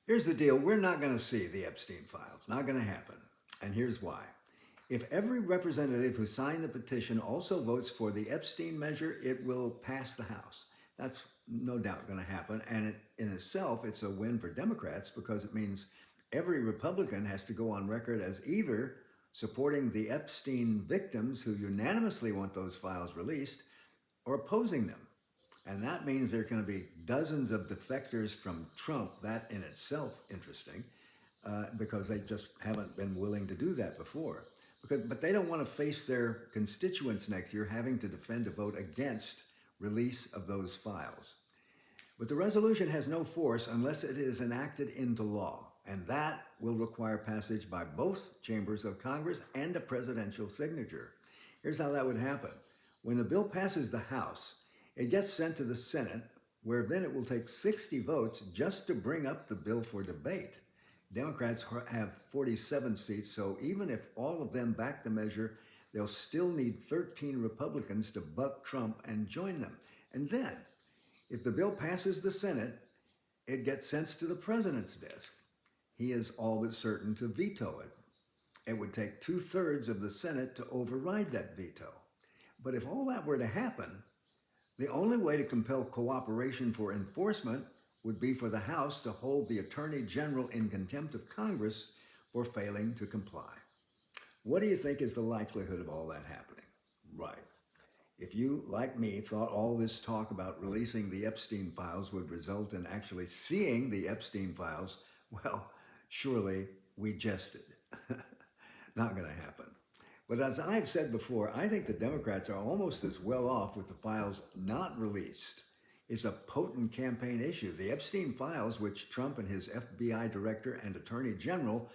Here's the deal. We're not going to see the Epstein files. Not going to happen. And here's why. If every representative who signed the petition also votes for the Epstein measure, it will pass the House. That's no doubt going to happen. And in itself, it's a win for Democrats because it means every Republican has to go on record as either supporting the Epstein victims who unanimously want those files released or opposing them. And that means there are going to be dozens of defectors from Trump. That in itself interesting because they just haven't been willing to do that before. But they don't want to face their constituents next year having to defend a vote against release of those files. But the resolution has no force unless it is enacted into law, and that will require passage by both chambers of Congress and a presidential signature. Here's how that would happen. When the bill passes the House, it gets sent to the Senate, where then it will take 60 votes just to bring up the bill for debate. Democrats have 47 seats, so even if all of them back the measure, they'll still need 13 Republicans to buck Trump and join them. And then, if the bill passes the Senate, it gets sent to the president's desk. He is all but certain to veto it. It would take 2/3 of the Senate to override that veto. But if all that were to happen, the only way to compel cooperation for enforcement would be for the House to hold the Attorney General in contempt of Congress for failing to comply. What do you think is the likelihood of all that happening? Right. If you, like me, thought all this talk about releasing the Epstein files would result in actually seeing the Epstein files, well, surely we jested. Not going to happen. But as I've said before, I think the Democrats are almost as well off with the files not released. It's a potent campaign issue. The Epstein files, which Trump and his FBI director and attorney general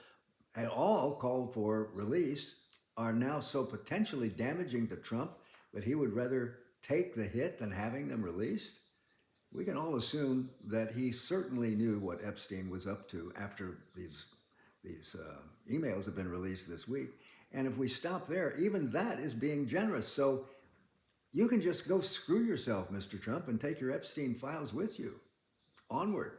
had all called for release, are now so potentially damaging to Trump that he would rather take the hit than having them released. We can all assume that he certainly knew what Epstein was up to after these emails have been released this week. And if we stop there, even that is being generous. So you can just go screw yourself, Mr. Trump, and take your Epstein files with you. Onward.